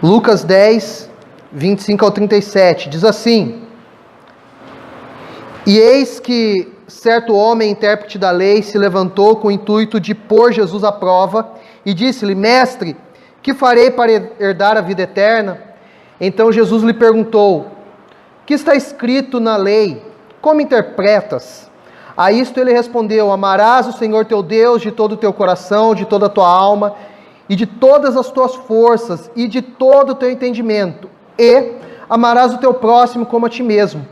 Lucas 10, 25 ao 37, diz assim: E eis que certo homem, intérprete da lei, se levantou com o intuito de pôr Jesus à prova, e disse-lhe: Mestre, que farei para herdar a vida eterna? Então Jesus lhe perguntou: Que está escrito na lei? Como interpretas? A isto ele respondeu: Amarás o Senhor teu Deus de todo o teu coração, de toda a tua alma, e de todas as tuas forças, e de todo o teu entendimento, e amarás o teu próximo como a ti mesmo.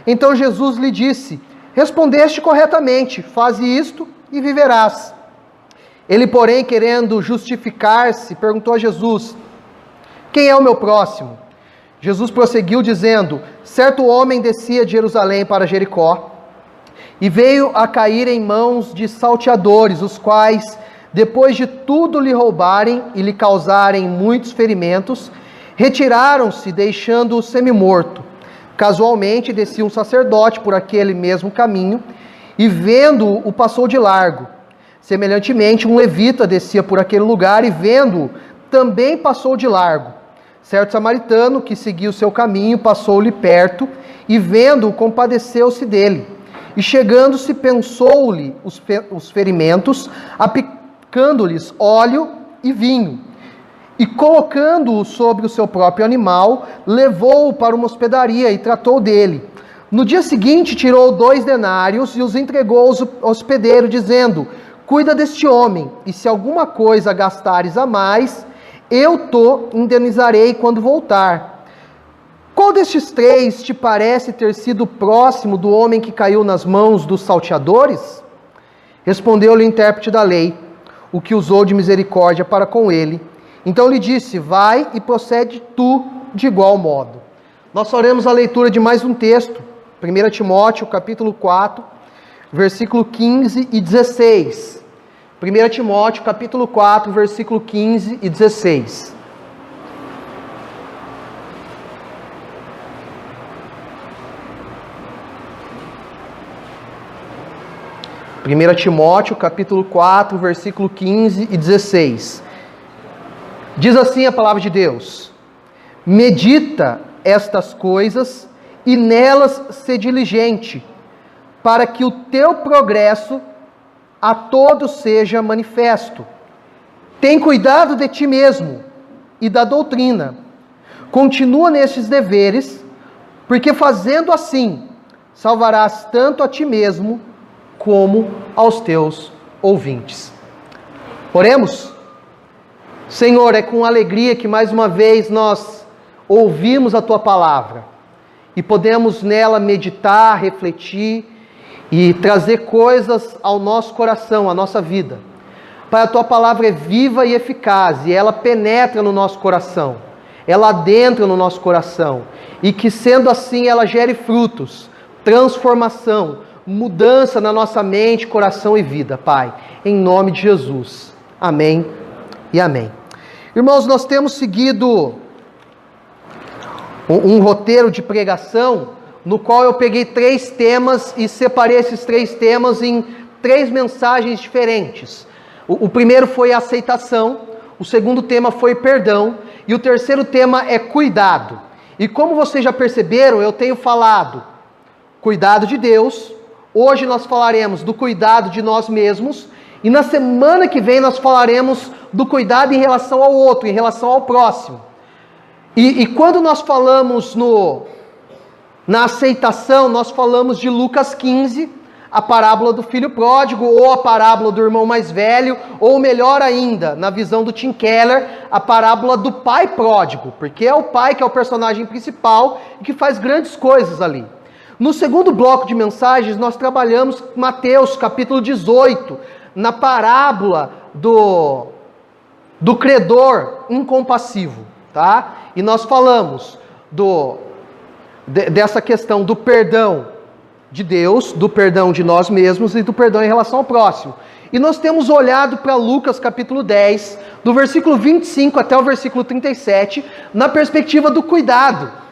Então Jesus lhe disse: Respondeste corretamente, faze isto e viverás. Ele, porém, querendo justificar-se, perguntou a Jesus: Quem é o meu próximo? Jesus prosseguiu dizendo: Certo homem descia de Jerusalém para Jericó, e veio a cair em mãos de salteadores, os quais, depois de tudo lhe roubarem e lhe causarem muitos ferimentos, retiraram-se, deixando-o semi-morto. Casualmente descia um sacerdote por aquele mesmo caminho, e vendo-o, o passou de largo. Semelhantemente, um levita descia por aquele lugar, e vendo-o, também passou de largo. Certo samaritano, que seguia o seu caminho, passou-lhe perto, e vendo-o, compadeceu-se dele. E chegando-se, pensou-lhe os ferimentos, aplicando-lhes óleo e vinho. E colocando-o sobre o seu próprio animal, levou-o para uma hospedaria e tratou dele. No dia seguinte, tirou 2 denários e os entregou ao hospedeiro, dizendo: Cuida deste homem, e se alguma coisa gastares a mais, eu te indenizarei quando voltar. Qual destes 3 te parece ter sido próximo do homem que caiu nas mãos dos salteadores? Respondeu-lhe o intérprete da lei, o que usou de misericórdia para com ele. Então lhe disse: Vai e procede tu de igual modo. Nós faremos a leitura de mais um texto, 1 Timóteo capítulo 4, versículo 15 e 16. 1 Timóteo capítulo 4, versículo 15 e 16. Primeira Timóteo, capítulo 4, versículo 15 e 16. Diz assim a palavra de Deus: Medita estas coisas e nelas se diligente, para que o teu progresso a todos seja manifesto. Tem cuidado de ti mesmo e da doutrina. Continua nestes deveres, porque fazendo assim, salvarás tanto a ti mesmo como aos teus ouvintes. Oremos. Senhor, é com alegria que mais uma vez nós ouvimos a Tua palavra e podemos nela meditar, refletir e trazer coisas ao nosso coração, à nossa vida. Pai, a Tua palavra é viva e eficaz e ela penetra no nosso coração, ela adentra no nosso coração e que sendo assim ela gere frutos, transformação, mudança na nossa mente, coração e vida, Pai, em nome de Jesus. Amém e amém. Irmãos, nós temos seguido um roteiro de pregação, no qual eu peguei 3 temas e separei esses 3 temas em 3 mensagens diferentes. O primeiro foi a aceitação, o segundo tema foi perdão, e o terceiro tema é cuidado. E como vocês já perceberam, eu tenho falado cuidado de Deus. Hoje nós falaremos do cuidado de nós mesmos, e na semana que vem nós falaremos do cuidado em relação ao outro, em relação ao próximo. E quando nós falamos na aceitação, nós falamos de Lucas 15, a parábola do filho pródigo, ou a parábola do irmão mais velho, ou melhor ainda, na visão do Tim Keller, a parábola do pai pródigo, porque é o pai que é o personagem principal e que faz grandes coisas ali. No segundo bloco de mensagens, nós trabalhamos Mateus capítulo 18, na parábola do credor incompassivo, tá? E nós falamos dessa questão do perdão de Deus, do perdão de nós mesmos e do perdão em relação ao próximo. E nós temos olhado para Lucas capítulo 10, do versículo 25 até o versículo 37, na perspectiva do cuidado.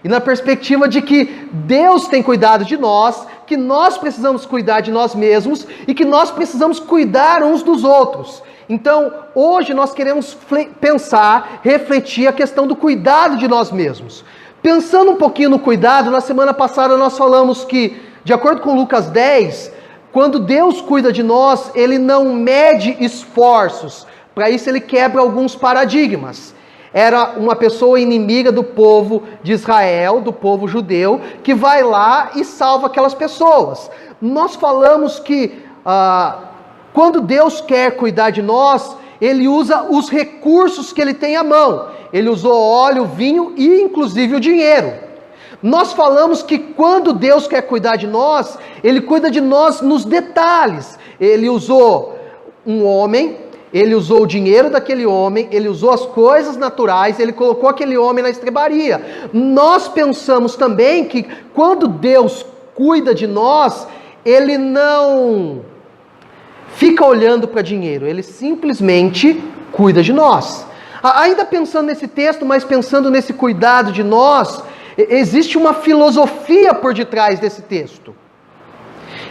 E na perspectiva de que Deus tem cuidado de nós, que nós precisamos cuidar de nós mesmos e que nós precisamos cuidar uns dos outros. Então, hoje nós queremos pensar, refletir a questão do cuidado de nós mesmos. Pensando um pouquinho no cuidado, na semana passada nós falamos que, de acordo com Lucas 10, quando Deus cuida de nós, Ele não mede esforços. Para isso Ele quebra alguns paradigmas. Era uma pessoa inimiga do povo de Israel, do povo judeu, que vai lá e salva aquelas pessoas. Nós falamos que quando Deus quer cuidar de nós, Ele usa os recursos que Ele tem à mão. Ele usou óleo, vinho e inclusive o dinheiro. Nós falamos que quando Deus quer cuidar de nós, Ele cuida de nós nos detalhes. Ele usou um homem, Ele usou o dinheiro daquele homem, Ele usou as coisas naturais, Ele colocou aquele homem na estrebaria. Nós pensamos também que quando Deus cuida de nós, Ele não fica olhando para dinheiro, Ele simplesmente cuida de nós. Ainda pensando nesse texto, mas pensando nesse cuidado de nós, existe uma filosofia por detrás desse texto.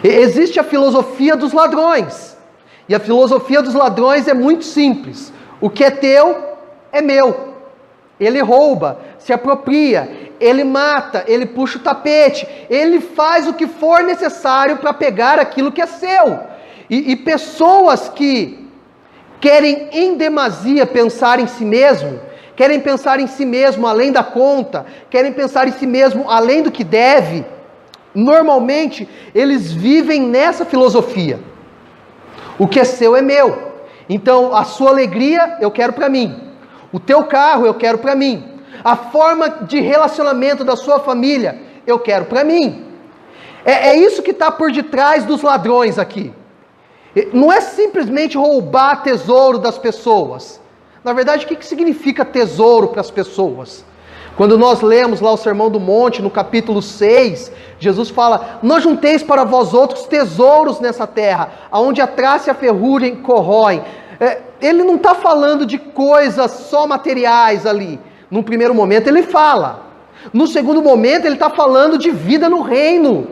Existe a filosofia dos ladrões. E a filosofia dos ladrões é muito simples. O que é teu, é meu. Ele rouba, se apropria, ele mata, ele puxa o tapete, ele faz o que for necessário para pegar aquilo que é seu. E pessoas que querem em demasia pensar em si mesmo, querem pensar em si mesmo além da conta, querem pensar em si mesmo além do que deve, normalmente eles vivem nessa filosofia. O que é seu é meu. Então a sua alegria eu quero para mim. O teu carro eu quero para mim. A forma de relacionamento da sua família eu quero para mim. É isso que está por detrás dos ladrões aqui. Não é simplesmente roubar tesouro das pessoas. Na verdade, o que significa tesouro para as pessoas? Quando nós lemos lá o Sermão do Monte, no capítulo 6, Jesus fala: não junteis para vós outros tesouros nessa terra, onde a traça e a ferrugem corroem. Ele não está falando de coisas só materiais ali. Num primeiro momento ele fala. No segundo momento ele está falando de vida no reino.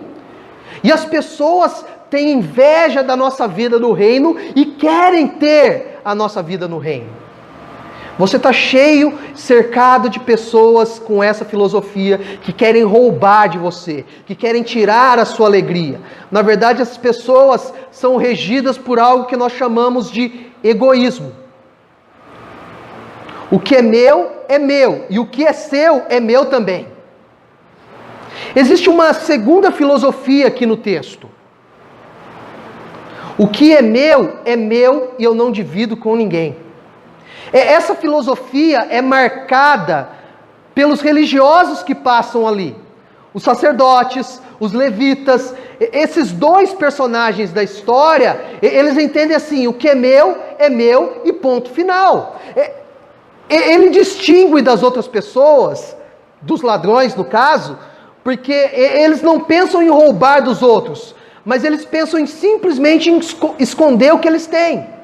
E as pessoas têm inveja da nossa vida no reino e querem ter a nossa vida no reino. Você está cheio, cercado de pessoas com essa filosofia que querem roubar de você, que querem tirar a sua alegria. Na verdade, essas pessoas são regidas por algo que nós chamamos de egoísmo. O que é meu, e o que é seu é meu também. Existe uma segunda filosofia aqui no texto. O que é meu e eu não divido com ninguém. Essa filosofia é marcada pelos religiosos que passam ali. Os sacerdotes, os levitas, esses dois personagens da história, eles entendem assim: o que é meu e ponto final. Ele distingue das outras pessoas, dos ladrões no caso, porque eles não pensam em roubar dos outros, mas eles pensam simplesmente em esconder o que eles têm.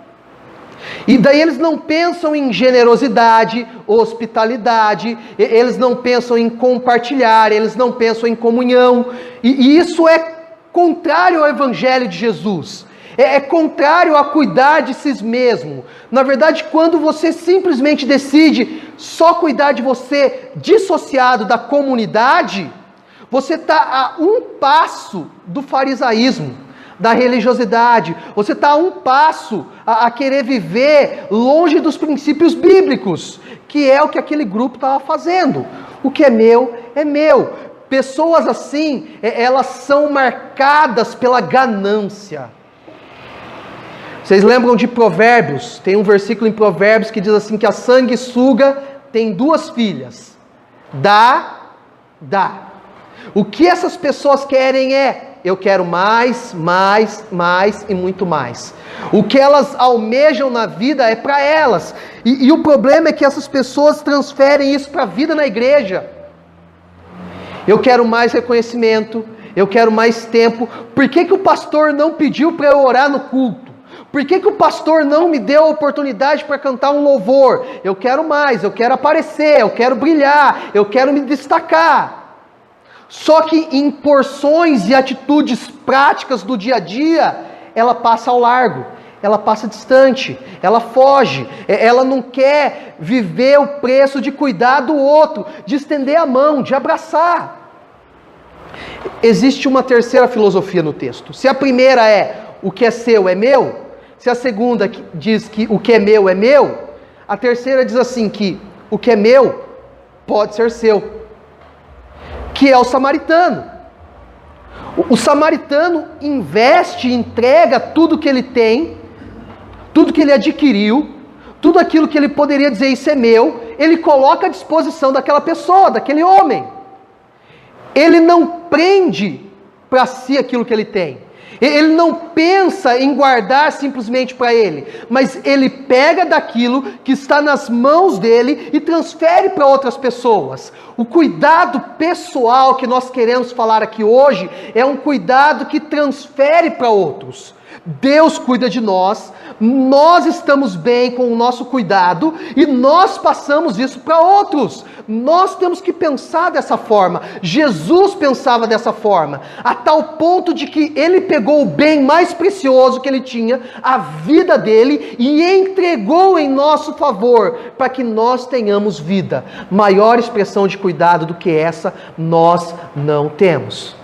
E daí eles não pensam em generosidade, hospitalidade, eles não pensam em compartilhar, eles não pensam em comunhão. E isso é contrário ao Evangelho de Jesus. É contrário a cuidar de si mesmo. Na verdade, quando você simplesmente decide só cuidar de você, dissociado da comunidade, você está a um passo do farisaísmo, da religiosidade. Você está a um passo a querer viver longe dos princípios bíblicos, que é o que aquele grupo estava fazendo. O que é meu. Pessoas assim, elas são marcadas pela ganância. Vocês lembram de Provérbios? Tem um versículo em Provérbios que diz assim, que a sanguessuga tem 2 filhas. Dá. O que essas pessoas querem eu quero mais e muito mais. O que elas almejam na vida é para elas. E o problema é que essas pessoas transferem isso para a vida na igreja. Eu quero mais reconhecimento, eu quero mais tempo. Por que o pastor não pediu para eu orar no culto? Por que o pastor não me deu a oportunidade para cantar um louvor? Eu quero mais, eu quero aparecer, eu quero brilhar, eu quero me destacar. Só que em porções e atitudes práticas do dia a dia, ela passa ao largo, ela passa distante, ela foge, ela não quer viver o preço de cuidar do outro, de estender a mão, de abraçar. Existe uma terceira filosofia no texto. Se a primeira é o que é seu é meu, se a segunda diz que o que é meu, a terceira diz assim que o que é meu pode ser seu, que é o samaritano. O samaritano investe, entrega tudo que ele tem, tudo que ele adquiriu, tudo aquilo que ele poderia dizer isso é meu, ele coloca à disposição daquela pessoa, daquele homem. Ele não prende para si aquilo que ele tem. Ele não pensa em guardar simplesmente para ele, mas ele pega daquilo que está nas mãos dele e transfere para outras pessoas. O cuidado pessoal que nós queremos falar aqui hoje é um cuidado que transfere para outros. Deus cuida de nós estamos bem com o nosso cuidado e nós passamos isso para outros. Nós temos que pensar dessa forma. Jesus pensava dessa forma, a tal ponto de que ele pegou o bem mais precioso que ele tinha, a vida dele, e entregou em nosso favor, para que nós tenhamos vida. Maior expressão de cuidado do que essa, nós não temos.